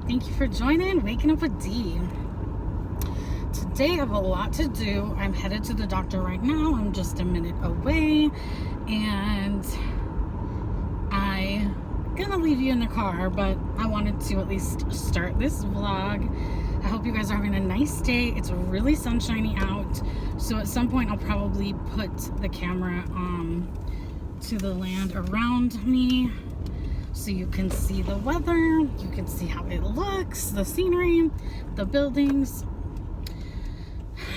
Thank you for joining Waking Up with D. Today I have a lot to do. I'm headed to the doctor right now. I'm just a minute away, and I'm gonna leave you in the car, but I wanted to at least start this vlog. I hope you guys are having a nice day. It's really sunshiny out, so at some point I'll probably put the camera to the land around me so you can see the weather, you can see how it looks, the scenery, the buildings.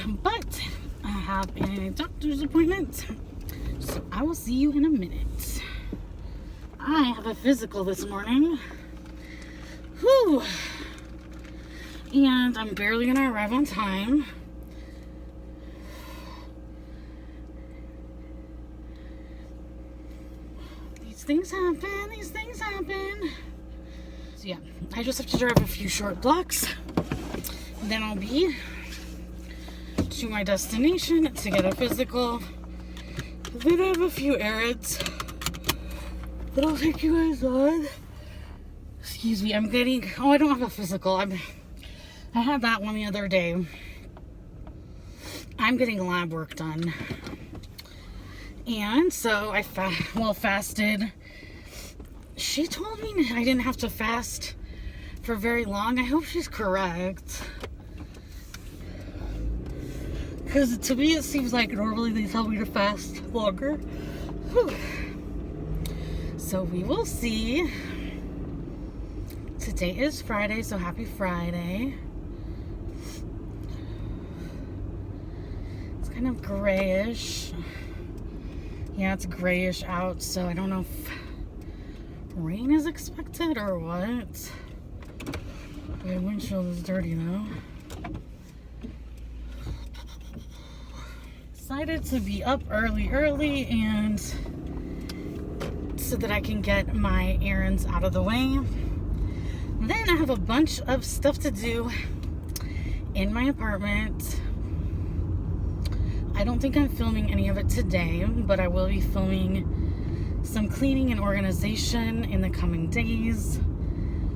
But I have a doctor's appointment, so I will see you in a minute. I have a physical this morning. Whew. And I'm barely gonna arrive on time. These things happen. So yeah, I just have to drive a few short blocks. Then I'll be to my destination to get a physical. Then I have a few errands that I'll take you guys on. Excuse me, I don't have a physical. I had that one the other day. I'm getting lab work done. And so I fasted. She told me I didn't have to fast for very long. I hope she's correct. Because to me it seems like normally they tell me to fast longer. Whew. So we will see. Today is Friday, so happy Friday. It's kind of grayish. Yeah, it's grayish out, so I don't know if rain is expected or what. My windshield is dirty though. Decided to be up early and so that I can get my errands out of the way. Then I have a bunch of stuff to do in my apartment. I don't think I'm filming any of it today, but I will be filming some cleaning and organization in the coming days.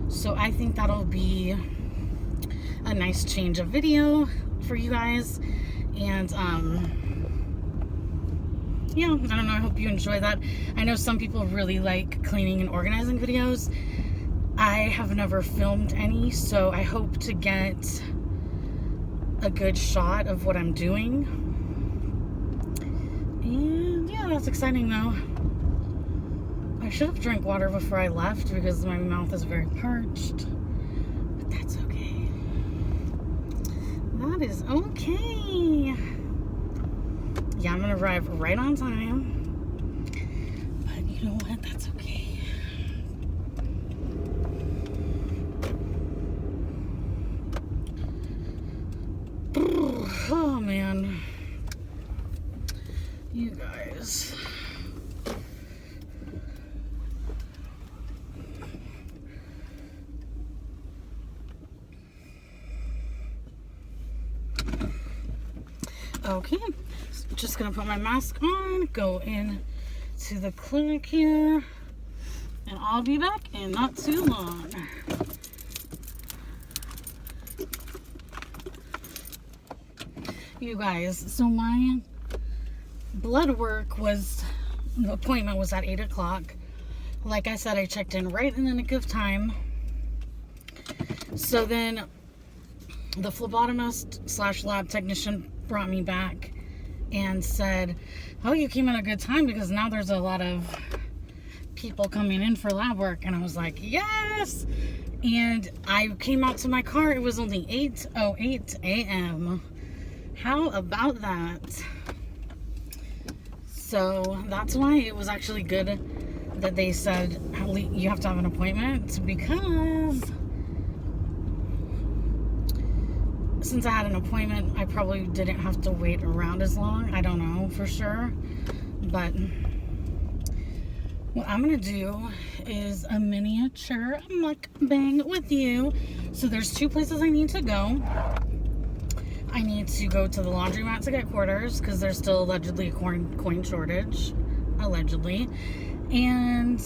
So I think that'll be a nice change of video for you guys. And yeah, I don't know, I hope you enjoy that. I know some people really like cleaning and organizing videos. I have never filmed any, so I hope to get a good shot of what I'm doing. And yeah, that's exciting though. I should have drank water before I left because my mouth is very parched. But that's okay. That is okay. Yeah, I'm gonna arrive right on time. But you know what? That's okay. Oh man. You guys. Okay, just gonna put my mask on, go in to the clinic here, and I'll be back in not too long. You guys, so my blood work the appointment was at 8 o'clock. Like I said, I checked in right in the nick of time. So then the phlebotomist / lab technician brought me back and said, oh, you came at a good time because now there's a lot of people coming in for lab work. And I was like, yes. And I came out to my car. It was only 8:08 a.m. How about that? So that's why it was actually good that they said you have to have an appointment, because since I had an appointment, I probably didn't have to wait around as long. I don't know for sure, but what I'm gonna do is a miniature mukbang with you. So there's two places I need to go. I need to go to the laundromat to get quarters because there's still allegedly a coin shortage, allegedly. And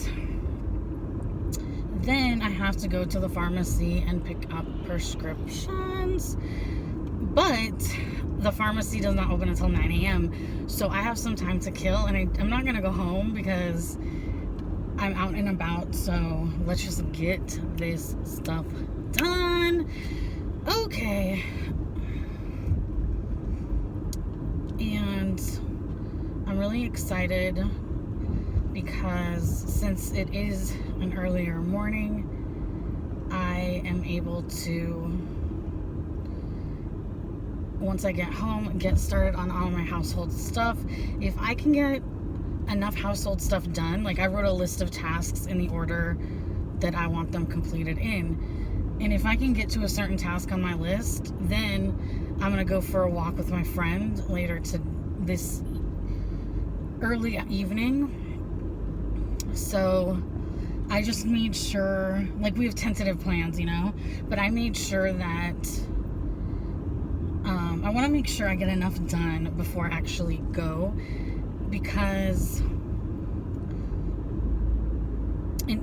Then I have to go to the pharmacy and pick up prescriptions. But the pharmacy does not open until 9 a.m. So I have some time to kill, and I'm not going to go home because I'm out and about. So let's just get this stuff done. Okay. And I'm really excited because since it is an earlier morning, I am able to, once I get home, get started on all my household stuff. If I can get enough household stuff done, like I wrote a list of tasks in the order that I want them completed in, and if I can get to a certain task on my list, then I'm gonna go for a walk with my friend later to this early evening. So I just made sure, like, we have tentative plans, you know, but I made sure that I want to make sure I get enough done before I actually go, because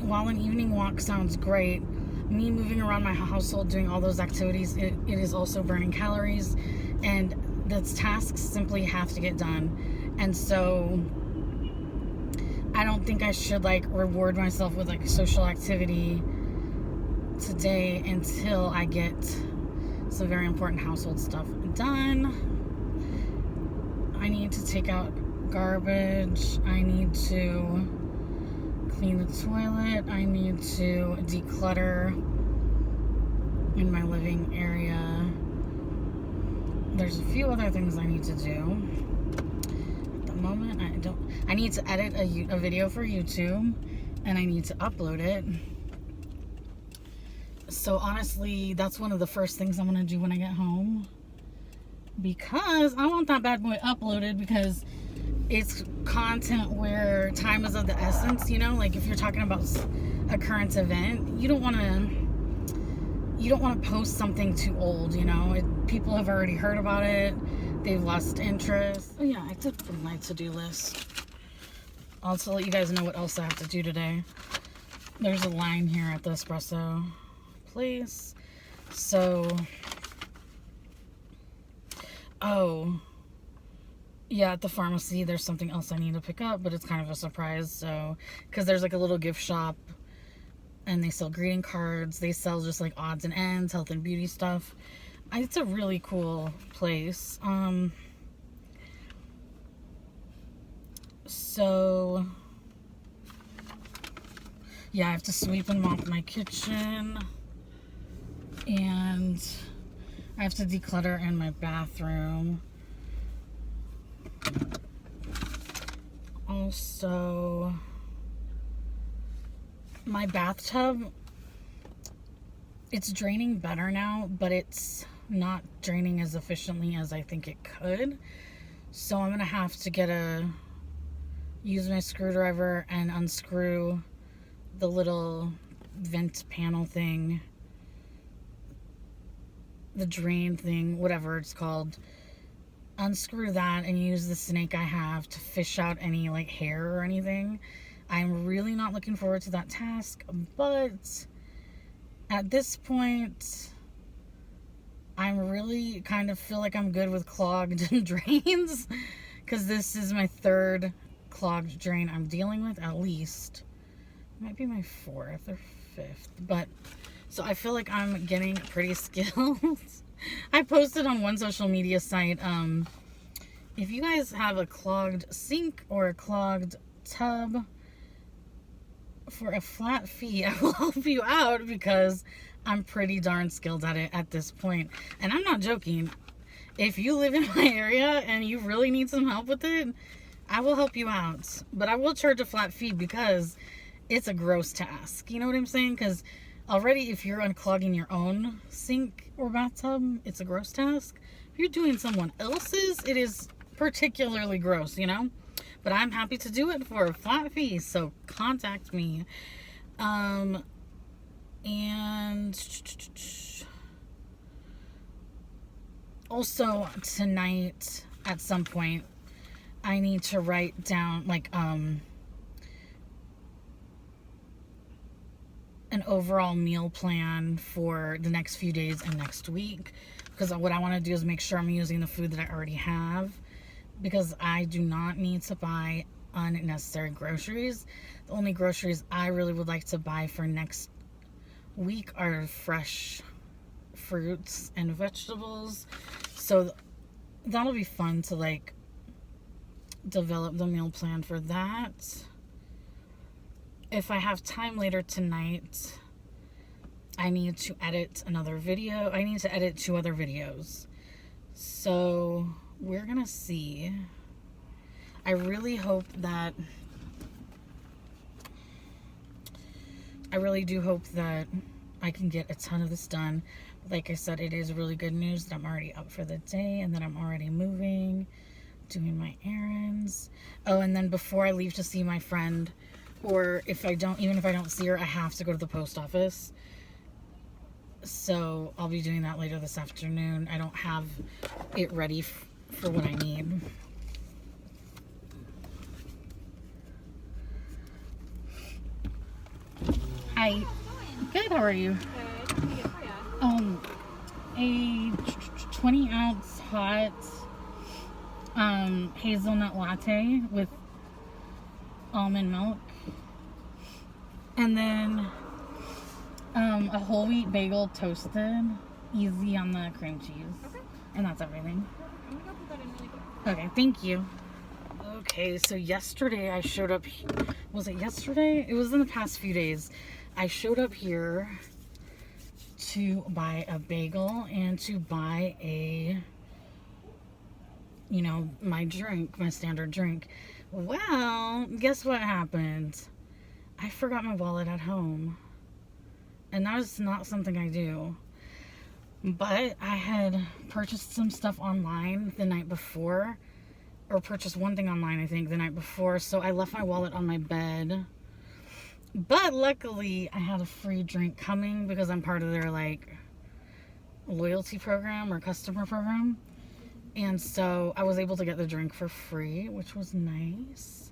while an evening walk sounds great, me moving around my household doing all those activities, it is also burning calories, and those tasks simply have to get done. And so I don't think I should like reward myself with like social activity today until I get some very important household stuff done. I need to take out garbage. I need to clean the toilet. I need to declutter in my living area. There's a few other things I need to do. At the moment, I need to edit a video for YouTube, and I need to upload it. So honestly, that's one of the first things I'm gonna do when I get home, because I want that bad boy uploaded, because it's content where time is of the essence, you know? Like if you're talking about a current event, you don't want to post something too old, you know? People have already heard about it. They've lost interest. Oh yeah, I did put my to-do list. I'll also let you guys know what else I have to do today. There's a line here at the espresso place. So, oh, yeah, at the pharmacy, there's something else I need to pick up, but it's kind of a surprise. So, because there's like a little gift shop, and they sell greeting cards. They sell just like odds and ends, health and beauty stuff. It's a really cool place. So yeah, I have to sweep and mop my kitchen, and I have to declutter in my bathroom. Also, my bathtub, it's draining better now, but it's not draining as efficiently as I think it could. So I'm gonna have to use my screwdriver and unscrew the little vent panel thing, the drain thing, whatever it's called. Unscrew that and use the snake I have to fish out any like hair or anything. I'm really not looking forward to that task, but at this point, I'm really kind of feel like I'm good with clogged drains, because this is my third clogged drain I'm dealing with, at least. It might be my fourth or fifth, but so I feel like I'm getting pretty skilled. I posted on one social media site, if you guys have a clogged sink or a clogged tub, for a flat fee, I will help you out, because I'm pretty darn skilled at it at this point. And I'm not joking. If you live in my area and you really need some help with it, I will help you out. But I will charge a flat fee, because it's a gross task. You know what I'm saying? Because already if you're unclogging your own sink or bathtub, it's a gross task. If you're doing someone else's, it is particularly gross, you know? But I'm happy to do it for a flat fee, so contact me. And also tonight at some point, I need to write down like an an overall meal plan for the next few days and next week, because what I want to do is make sure I'm using the food that I already have, because I do not need to buy unnecessary groceries. The only groceries I really would like to buy for next week are fresh fruits and vegetables. So that'll be fun to like develop the meal plan for that. If I have time later tonight, I need to edit another video. I need to edit 2 other videos. So we're gonna see. I really hope that, I really do hope that I can get a ton of this done. Like I said, it is really good news that I'm already up for the day and that I'm already moving, doing my errands. Oh, and then before I leave to see my friend, or even if I don't see her, I have to go to the post office. So I'll be doing that later this afternoon. I don't have it ready for what I need. Hi. Good, how are you? Good. A 20-ounce hot hazelnut latte with almond milk. And then a whole wheat bagel toasted, easy on the cream cheese. Okay. And that's everything. I'm gonna go put that in really quick. Okay, thank you. Okay, so yesterday I showed up. Was it yesterday? It was in the past few days. I showed up here to buy a bagel and to buy a, my drink, my standard drink. Well, guess what happened? I forgot my wallet at home. And that is not something I do. But I had purchased some stuff online the night before. Or purchased one thing online, I think, the night before. So I left my wallet on my bed. But luckily, I had a free drink coming because I'm part of their, loyalty program or customer program. And so I was able to get the drink for free, which was nice.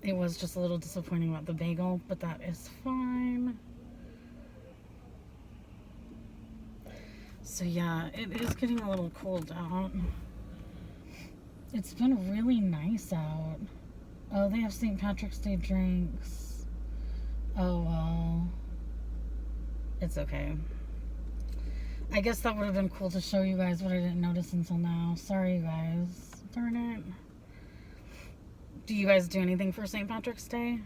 It was just a little disappointing about the bagel, but that is fine. So yeah, it is getting a little cold out. It's been really nice out. Oh, they have St. Patrick's Day drinks. Oh, well. It's okay. I guess that would have been cool to show you guys, but I didn't notice until now. Sorry, you guys. Darn it. Do you guys do anything for St. Patrick's Day?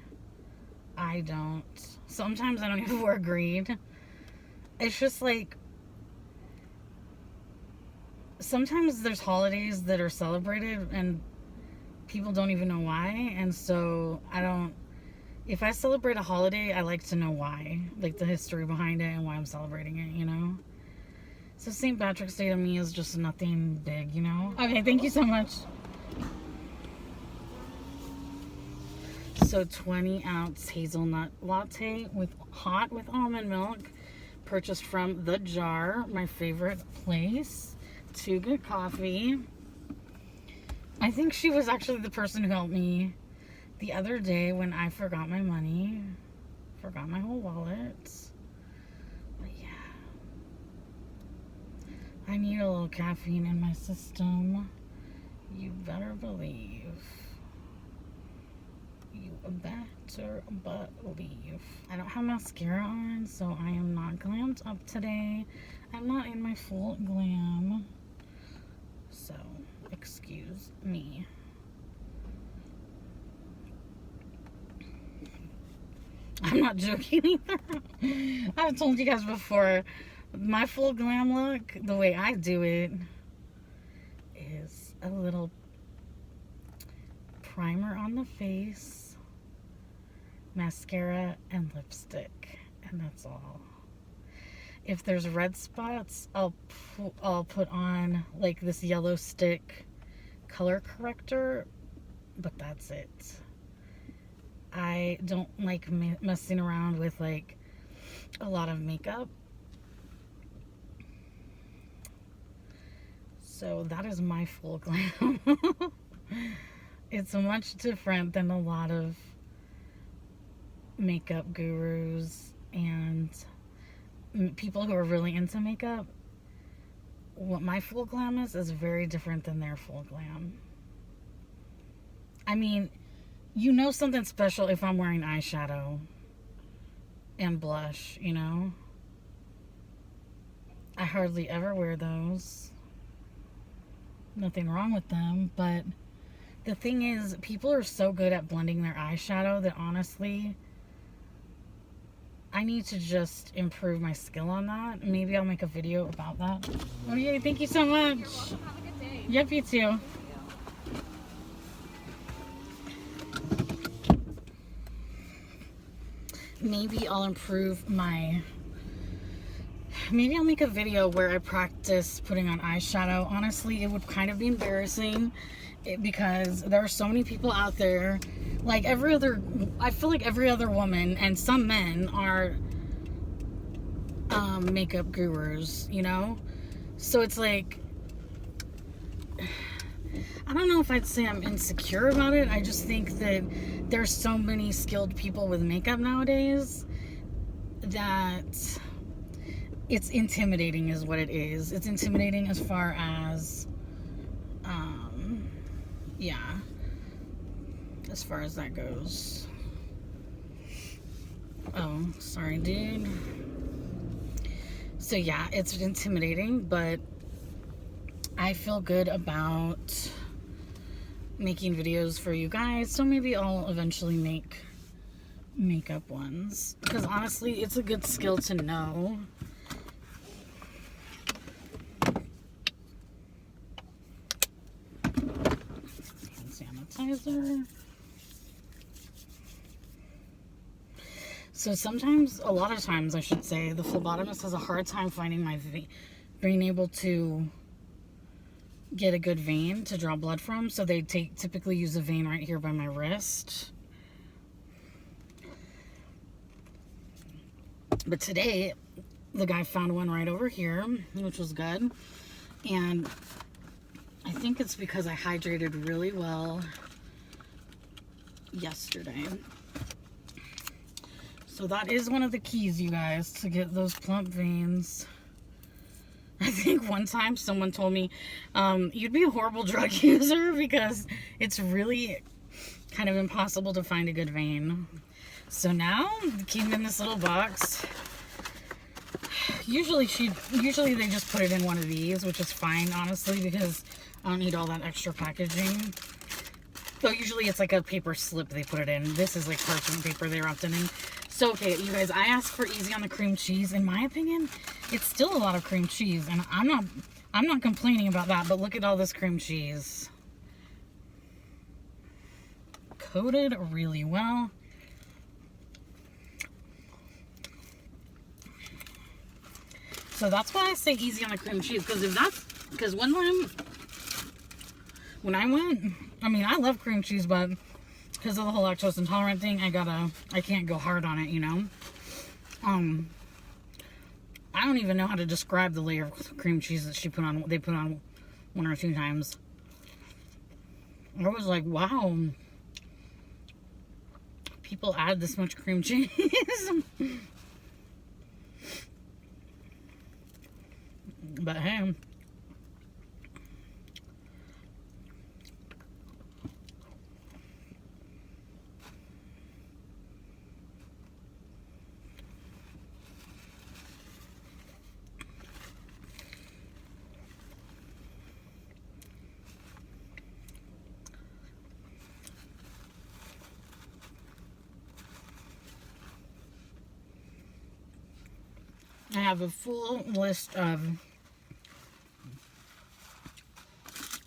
I don't. Sometimes I don't even wear green. It's just sometimes there's holidays that are celebrated and people don't even know why. And so if I celebrate a holiday, I like to know why. The history behind it and why I'm celebrating it, So St. Patrick's Day to me is just nothing big, Okay, thank you so much. So 20-ounce hazelnut latte hot with almond milk, purchased from The Jar, my favorite place to get coffee. I think she was actually the person who helped me the other day when I forgot my money, forgot my whole wallet. But yeah, I need a little caffeine in my system. You better believe. You better believe. I don't have mascara on, so I am not glammed up today. I'm not in my full glam. So, excuse me. I'm not joking either. I've told you guys before, my full glam look, the way I do it, is a little primer on the face, mascara, and lipstick, and that's all. If there's red spots, I'll put on this yellow stick color corrector, but that's it. I don't like messing around with a lot of makeup. So that is my full glam. It's much different than a lot of makeup gurus and people who are really into makeup, what my full glam is very different than their full glam. I mean, you know something special if I'm wearing eyeshadow and blush, you know? I hardly ever wear those. Nothing wrong with them, but the thing is, people are so good at blending their eyeshadow that honestly, I need to just improve my skill on that. Maybe I'll make a video about that. Oh yay, thank you so much. You're welcome. Have a good day. Yep, you too. Maybe I'll improve my... Maybe I'll make a video where I practice putting on eyeshadow. Honestly, it would kind of be embarrassing because there are so many people out there. Like every other... I feel like every other woman and some men are makeup gurus, you know? So it's like... I don't know if I'd say I'm insecure about it. I just think that there's so many skilled people with makeup nowadays that it's intimidating is what it is. It's intimidating as far as, yeah, as far as that goes. Oh, sorry, dude. So yeah, it's intimidating, but I feel good about making videos for you guys, so maybe I'll eventually make makeup ones, because honestly it's a good skill to know. Hand sanitizer. So sometimes, a lot of times I should say, the phlebotomist has a hard time finding my being able to get a good vein to draw blood from, so they typically use a vein right here by my wrist. But today the guy found one right over here, which was good, and I think it's because I hydrated really well yesterday. So that is one of the keys, you guys, to get those plump veins. I think one time someone told me, you'd be a horrible drug user because it's really kind of impossible to find a good vein. So now, it came in this little box. Usually they just put it in one of these, which is fine, honestly, because I don't need all that extra packaging. So usually it's like a paper slip they put it in. This is like parchment paper they wrapped it in. So, okay, you guys, I asked for easy on the cream cheese. In my opinion, it's still a lot of cream cheese, and I'm not complaining about that, but look at all this cream cheese. Coated really well. So that's why I say easy on the cream cheese, because one time when I went, I mean, I love cream cheese, but because of the whole lactose intolerant thing, I can't go hard on it, you know? I don't even know how to describe the layer of cream cheese that they put on 1 or 2 times. I was like, wow, people add this much cream cheese. But hey, I have a full list of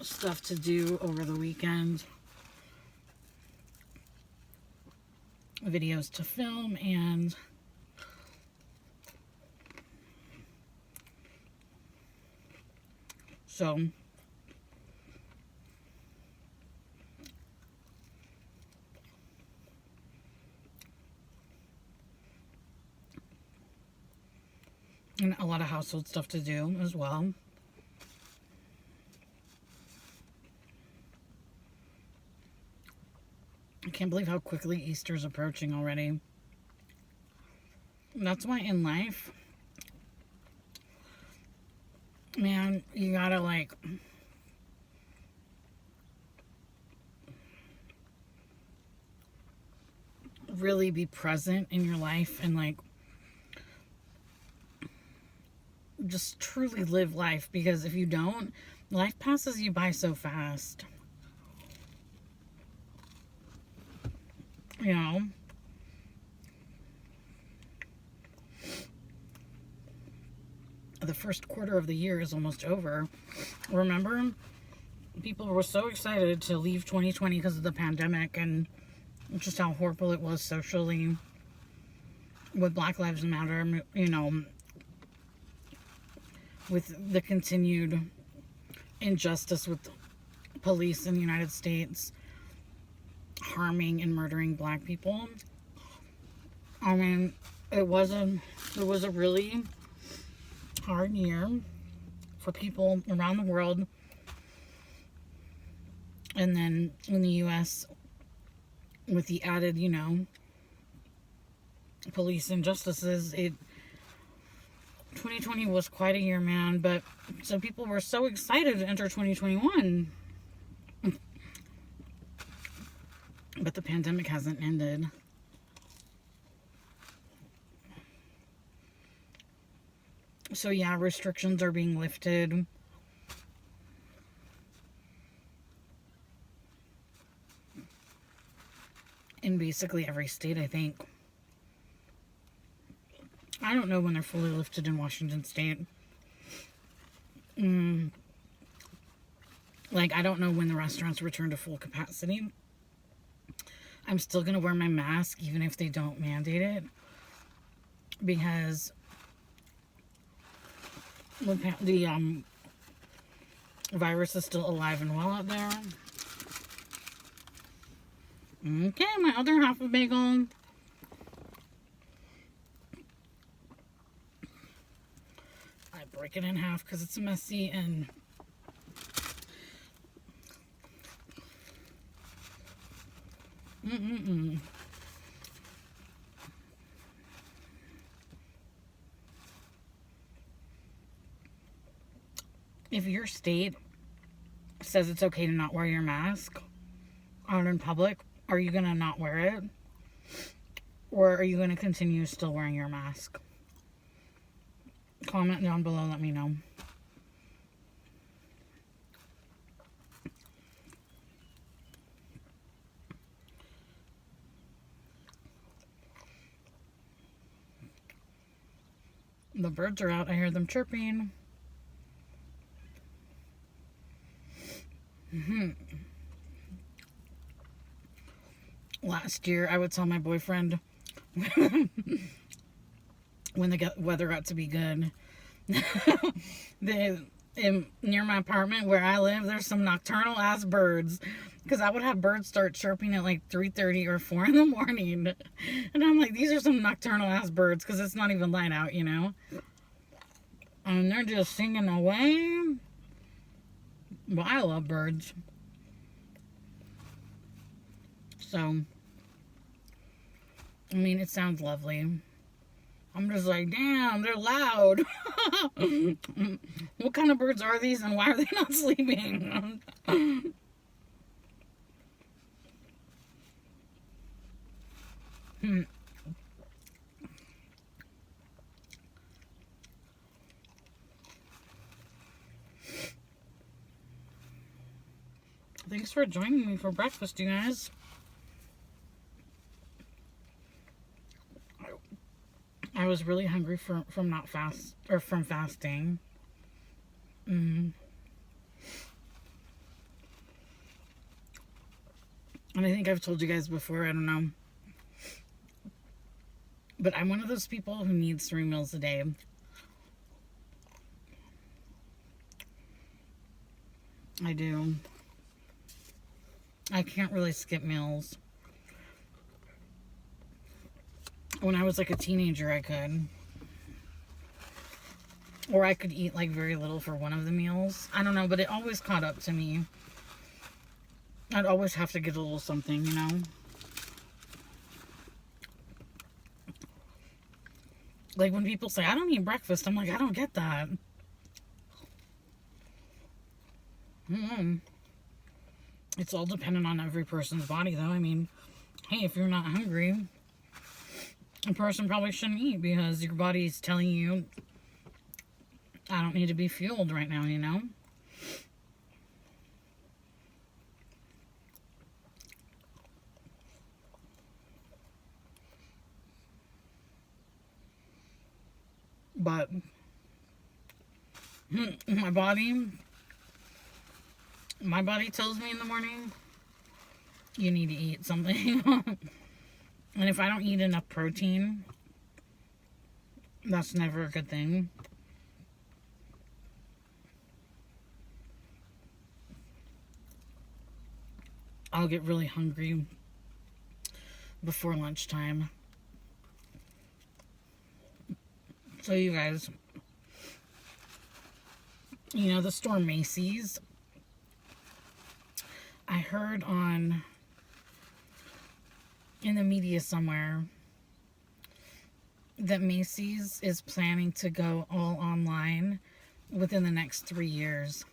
stuff to do over the weekend. Videos to film, and so and a lot of household stuff to do as well. I can't believe how quickly Easter's approaching already. That's why in life, man, you gotta like really be present in your life and like just truly live life, because if you don't, life passes you by so fast. You know? The first quarter of the year is almost over. Remember? People were so excited to leave 2020 because of the pandemic and just how horrible it was socially with Black Lives Matter, you know, with the continued injustice with police in the United States harming and murdering black people. I mean, it was a really hard year for people around the world. And then in the US, with the added, you know, police injustices, 2020 was quite a year, man. But so people were so excited to enter 2021. But the pandemic hasn't ended. So yeah, restrictions are being lifted. In basically every state, I think. I don't know when they're fully lifted in Washington State. Like, I don't know when the restaurants return to full capacity. I'm still going to wear my mask even if they don't mandate it. Because the virus is still alive and well out there. Okay, my other half of bagel. I break it in half because it's messy and If your state says it's okay to not wear your mask out in public, are you going to not wear it? Or are you going to continue still wearing your mask? Comment down below, let me know. The birds are out. I hear them chirping. Last year, I would tell my boyfriend when the weather got to be good, near my apartment where I live, there's some nocturnal ass birds. Because I would have birds start chirping at like 3:30 or 4 in the morning. And I'm like, these are some nocturnal ass birds because it's not even light out, you know? And they're just singing away. But I love birds. So, I mean, it sounds lovely. I'm just like, damn, they're loud. What kind of birds are these and why are they not sleeping? Thanks for joining me for breakfast, you guys. I was really hungry from fasting. And I think I've told you guys before, I don't know. But I'm one of those people who needs 3 meals a day. I do. I can't really skip meals. When I was like a teenager, I could. Or I could eat like very little for one of the meals. I don't know, but it always caught up to me. I'd always have to get a little something, you know? Like when people say, I don't eat breakfast, I'm like, I don't get that. It's all dependent on every person's body, though. I mean, hey, if you're not hungry, a person probably shouldn't eat because your body's telling you, I don't need to be fueled right now, you know? But my body tells me in the morning, you need to eat something. And if I don't eat enough protein, that's never a good thing. I'll get really hungry before lunchtime. So you guys, you know, the store Macy's, I heard in the media somewhere that Macy's is planning to go all online within the next 3 years.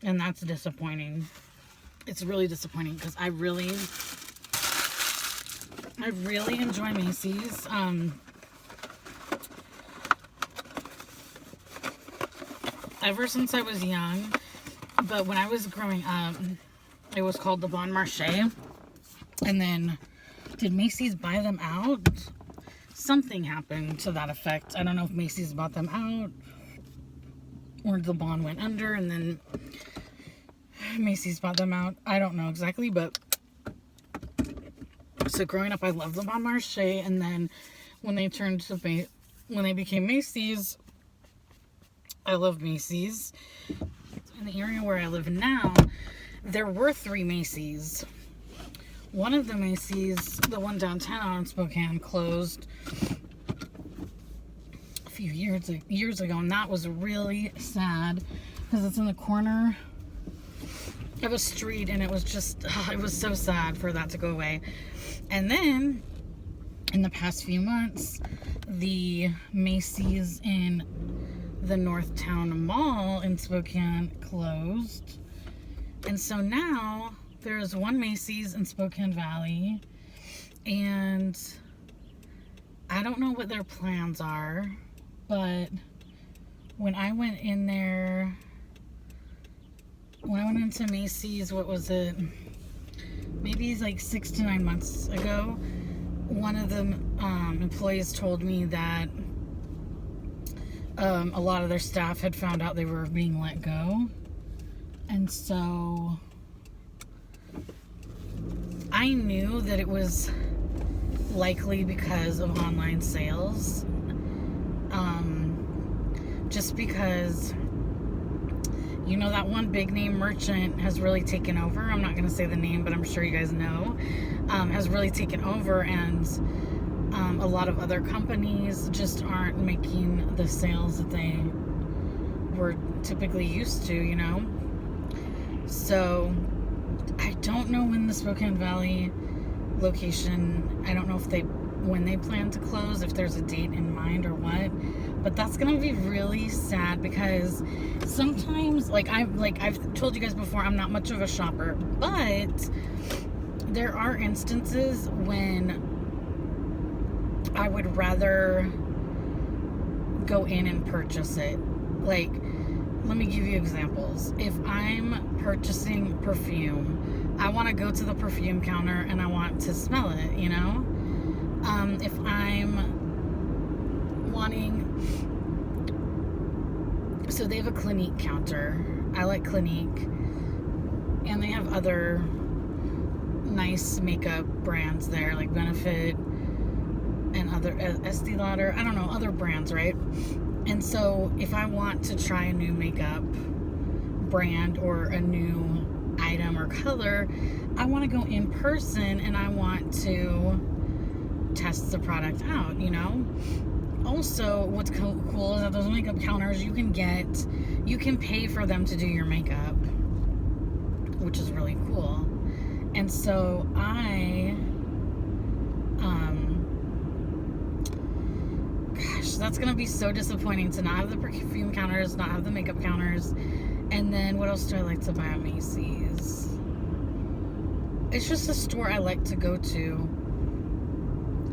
And that's disappointing. It's really disappointing because I really enjoy Macy's. Ever since I was young, but when I was growing up, it was called the Bon Marché. And then, did Macy's buy them out? Something happened to that effect. I don't know if Macy's bought them out or the Bon went under and then Macy's bought them out. I don't know exactly, but so growing up, I loved the Bon Marché, and then when they became Macy's, I loved Macy's. In the area where I live now, there were 3 Macy's. One of the Macy's, the one downtown in Spokane, closed a few years ago, and that was really sad because it's in the corner of a street, and it was just, it was so sad for that to go away. And then in the past few months, the Macy's in the Northtown Mall in Spokane closed, and so now there's one Macy's in Spokane Valley, and I don't know what their plans are, but when I went into Macy's, what was it, maybe like 6 to 9 months ago, one of the employees told me that a lot of their staff had found out they were being let go, and so I knew that it was likely because of online sales, just because, you know, that one big name merchant has really taken over. I'm not going to say the name, but I'm sure you guys know, has really taken over, and a lot of other companies just aren't making the sales that they were typically used to, you know. So I don't know when the Spokane Valley location, I don't know when they plan to close, if there's a date in mind or what, but that's gonna be really sad because sometimes, I've told you guys before, I'm not much of a shopper, but there are instances when I would rather go in and purchase it. Like, let me give you examples. If I'm purchasing perfume, I want to go to the perfume counter and I want to smell it, you know? If I'm wanting, so they have a Clinique counter. I like Clinique, and they have other nice makeup brands there, like Benefit and other Estee Lauder, I don't know, other brands, right? And so if I want to try a new makeup brand or a new item or color, I want to go in person and I want to test the product out, you know? Also, what's cool is that those makeup counters, you can pay for them to do your makeup, which is really cool. And so gosh, that's gonna be so disappointing to not have the perfume counters, not have the makeup counters. And then what else do I like to buy at Macy's? It's just a store I like to go to.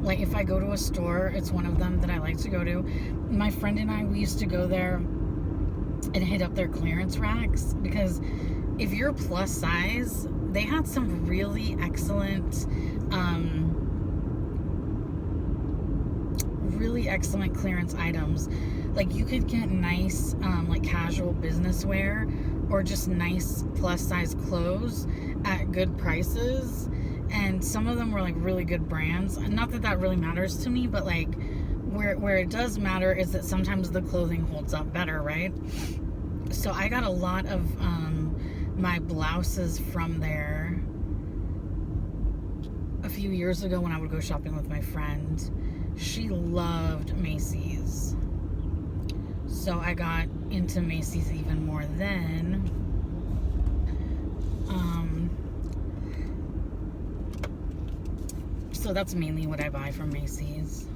Like, if I go to a store, it's one of them that I like to go to. My friend and I, we used to go there and hit up their clearance racks, because if you're plus size, they had some really excellent clearance items. Like, you could get nice like casual business wear, or just nice plus size clothes at good prices. And some of them were like really good brands. Not that that really matters to me, but like where it does matter is that sometimes the clothing holds up better, right? So I got a lot of my blouses from there a few years ago when I would go shopping with my friend. She loved Macy's, so I got into Macy's even more then. So that's mainly what I buy from Macy's.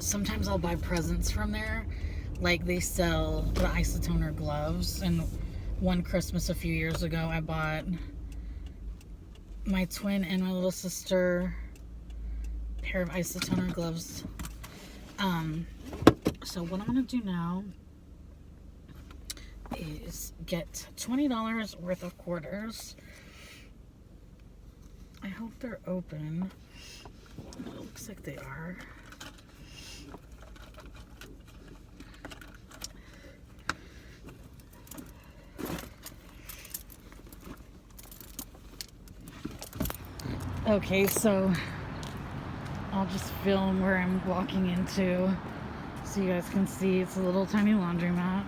Sometimes I'll buy presents from there. Like, they sell the isotoner gloves, and one Christmas a few years ago I bought my twin and my little sister a pair of isotoner gloves. So what I'm gonna do now is get $20 worth of quarters. I hope they're open. It looks like they are. Okay, so I'll just film where I'm walking into so you guys can see. It's a little tiny laundromat.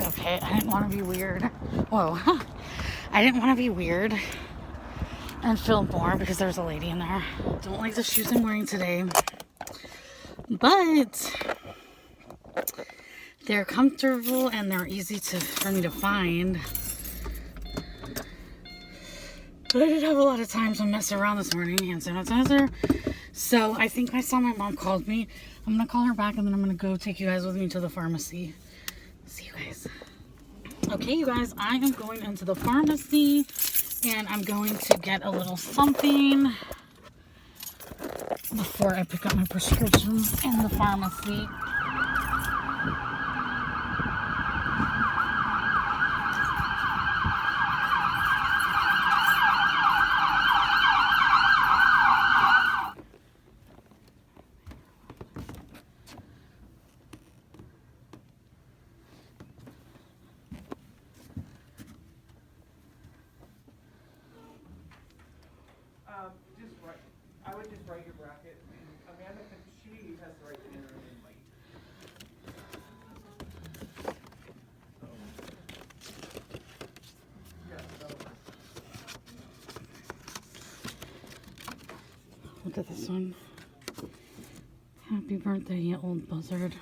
Okay, I didn't want to be weird. Whoa. I didn't want to be weird and film more because there's a lady in there. Don't like the shoes I'm wearing today, but they're comfortable and they're easy for me to find. But I did have a lot of time to mess around this morning. Hand sanitizer. So I think I saw my mom called me. I'm gonna call her back and then I'm gonna go take you guys with me to the pharmacy. See you guys. Okay, you guys, I am going into the pharmacy and I'm going to get a little something before I pick up my prescriptions in the pharmacy. I would just write your bracket. Amanda, she has the right to enter an invite. Look at this one. Happy birthday, you old buzzard.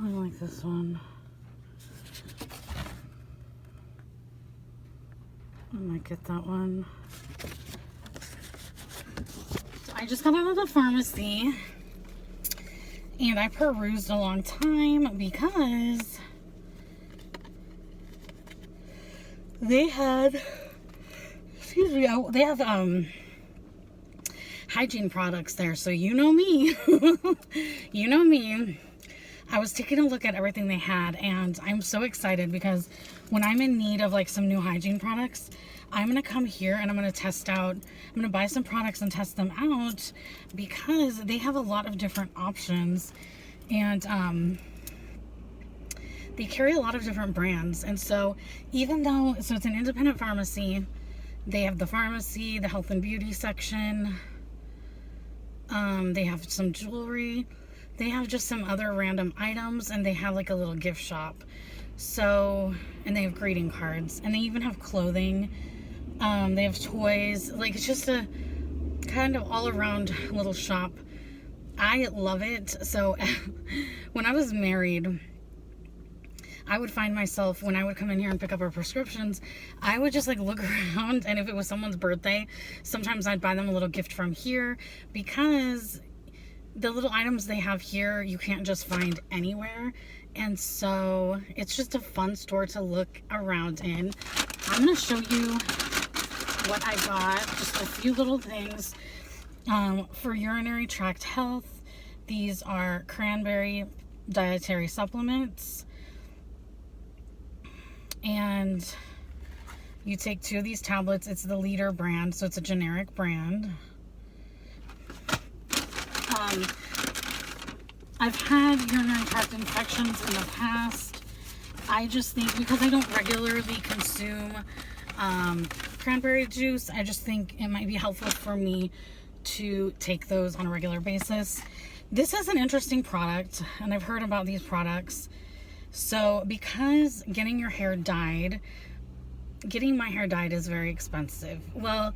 I like this one. I might get that one. So I just got out of the pharmacy and I perused a long time because they had, excuse me, they have hygiene products there. So you know me, you know me. I was taking a look at everything they had and I'm so excited because when I'm in need of like some new hygiene products, I'm going to come here and I'm going to test out, I'm going to buy some products and test them out because they have a lot of different options and they carry a lot of different brands. And so even though, so it's an independent pharmacy, they have the pharmacy, the health and beauty section, they have some jewelry, they have just some other random items, and they have like a little gift shop. So, and they have greeting cards, and they even have clothing. They have toys. Like, it's just a kind of all around little shop. I love it. So when I was married, I would find myself, when I would come in here and pick up our prescriptions, I would just like look around, and if it was someone's birthday, sometimes I'd buy them a little gift from here because the little items they have here, you can't just find anywhere. And so it's just a fun store to look around in. I'm going to show you what I got. Just a few little things for urinary tract health. These are cranberry dietary supplements. And you take 2 of these tablets. It's the Leader brand, so it's a generic brand. I've had urinary tract infections in the past. I just think, because I don't regularly consume cranberry juice, I just think it might be helpful for me to take those on a regular basis. This is an interesting product, and I've heard about these products. So because getting my hair dyed is very expensive. Well,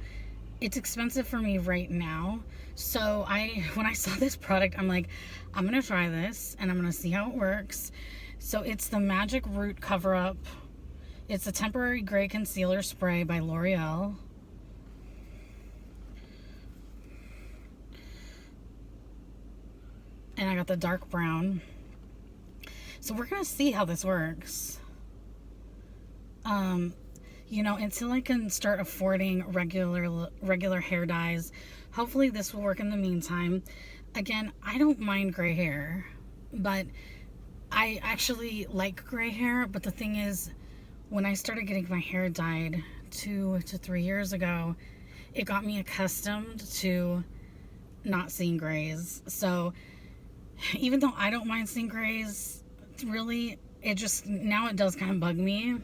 it's expensive for me right now. So when I saw this product, I'm like, I'm going to try this and I'm going to see how it works. So it's the Magic Root Cover Up. It's a temporary gray concealer spray by L'Oreal. And I got the dark brown. So we're going to see how this works. You know, until I can start affording regular hair dyes, hopefully this will work in the meantime. Again, I don't mind gray hair, but I actually like gray hair. But the thing is, when I started getting my hair dyed 2 to 3 years ago, it got me accustomed to not seeing grays. So even though I don't mind seeing grays, really, now it does kind of bug me.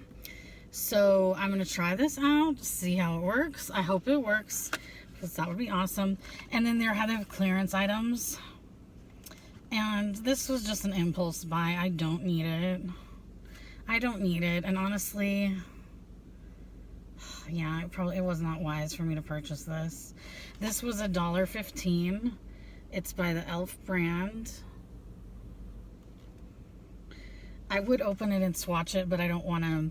So I'm going to try this out, see how it works. I hope it works, because that would be awesome. And then they have clearance items. And this was just an impulse buy. I don't need it. I don't need it. And honestly, yeah, it was not wise for me to purchase this. This was $1.15. It's by the e.l.f. brand. I would open it and swatch it, but I don't want to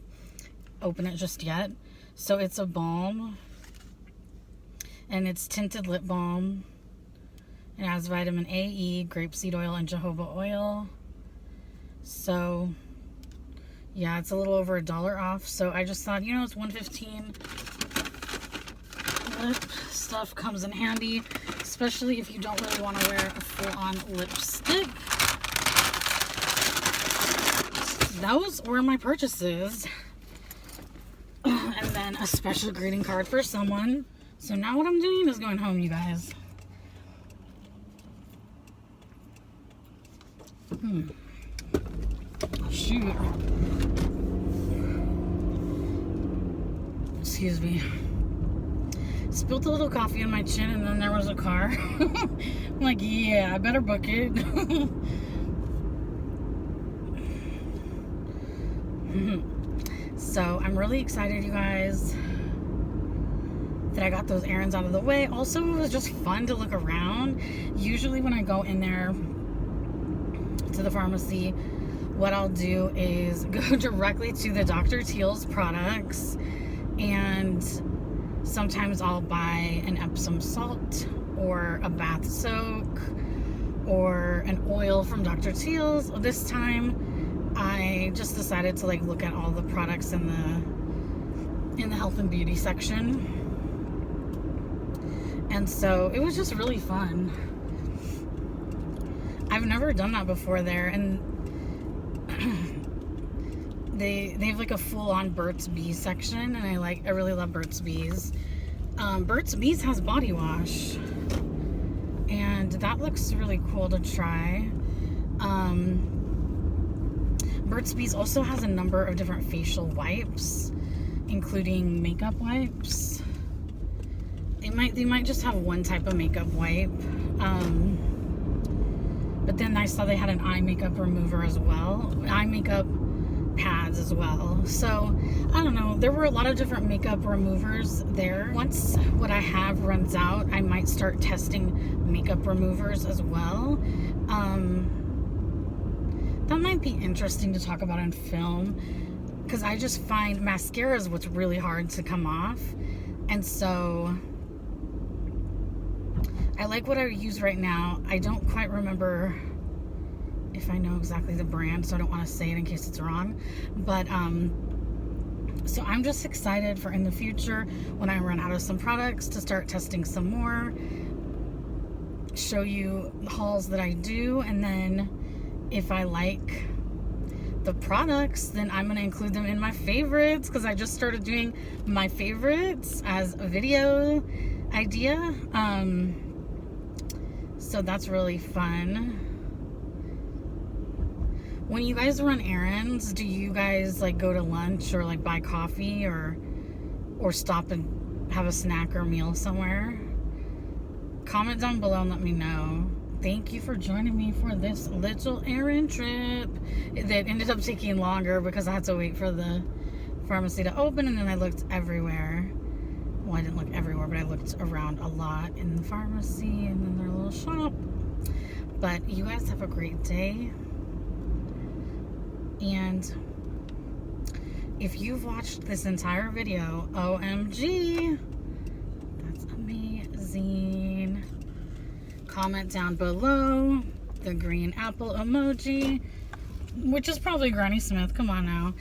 open it just yet. So it's a balm, and it's tinted lip balm. It has vitamin A, E, grapeseed oil, and jojoba oil. So yeah, it's a little over $1 off. So I just thought, you know, it's $1.15. Lip stuff comes in handy, especially if you don't really want to wear a full-on lipstick. Those were my purchases. And then a special greeting card for someone. So now what I'm doing is going home, you guys. Shoot. Excuse me. Spilled a little coffee on my chin, and then there was a car. I'm like, yeah, I better book it. So I'm really excited, you guys, that I got those errands out of the way. Also, it was just fun to look around. Usually when I go in there to the pharmacy, what I'll do is go directly to the Dr. Teal's products, and sometimes I'll buy an Epsom salt or a bath soak or an oil from Dr. Teal's. This time I just decided to like look at all the products in the health and beauty section, and so it was just really fun. I've never done that before there, and they have like a full-on Burt's Bees section, and I really love Burt's Bees. Burt's Bees has body wash, and that looks really cool to try. Burt's Bees also has a number of different facial wipes, including makeup wipes. They might just have one type of makeup wipe. But then I saw they had an eye makeup remover as well. Eye makeup pads as well. So, I don't know. There were a lot of different makeup removers there. Once what I have runs out, I might start testing makeup removers as well. That might be interesting to talk about in film, because I just find mascara is what's really hard to come off. And so I like what I use right now. I don't quite remember if I know exactly the brand, so I don't want to say it in case it's wrong. But so I'm just excited for in the future when I run out of some products to start testing some more, show you hauls that I do, and then if I like the products, then I'm going to include them in my favorites, because I just started doing my favorites as a video idea. So that's really fun. When you guys run errands, do you guys like go to lunch or like buy coffee or stop and have a snack or meal somewhere? Comment down below and let me know. Thank you for joining me for this little errand trip that ended up taking longer because I had to wait for the pharmacy to open, and then I looked everywhere. Well, I didn't look everywhere, but I looked around a lot in the pharmacy and in their little shop. But you guys have a great day. And if you've watched this entire video, OMG, that's amazing. Comment down below the green apple emoji, which is probably Granny Smith, come on now.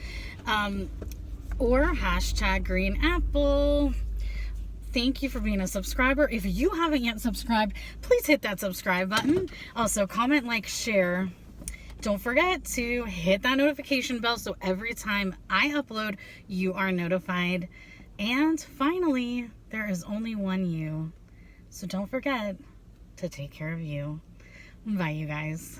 Or hashtag green apple. Thank you for being a subscriber. If you haven't yet subscribed, please hit that subscribe button. Also, comment, like, share. Don't forget to hit that notification bell so every time I upload, you are notified. And finally, there is only one you. So don't forget to take care of you. Bye, you guys.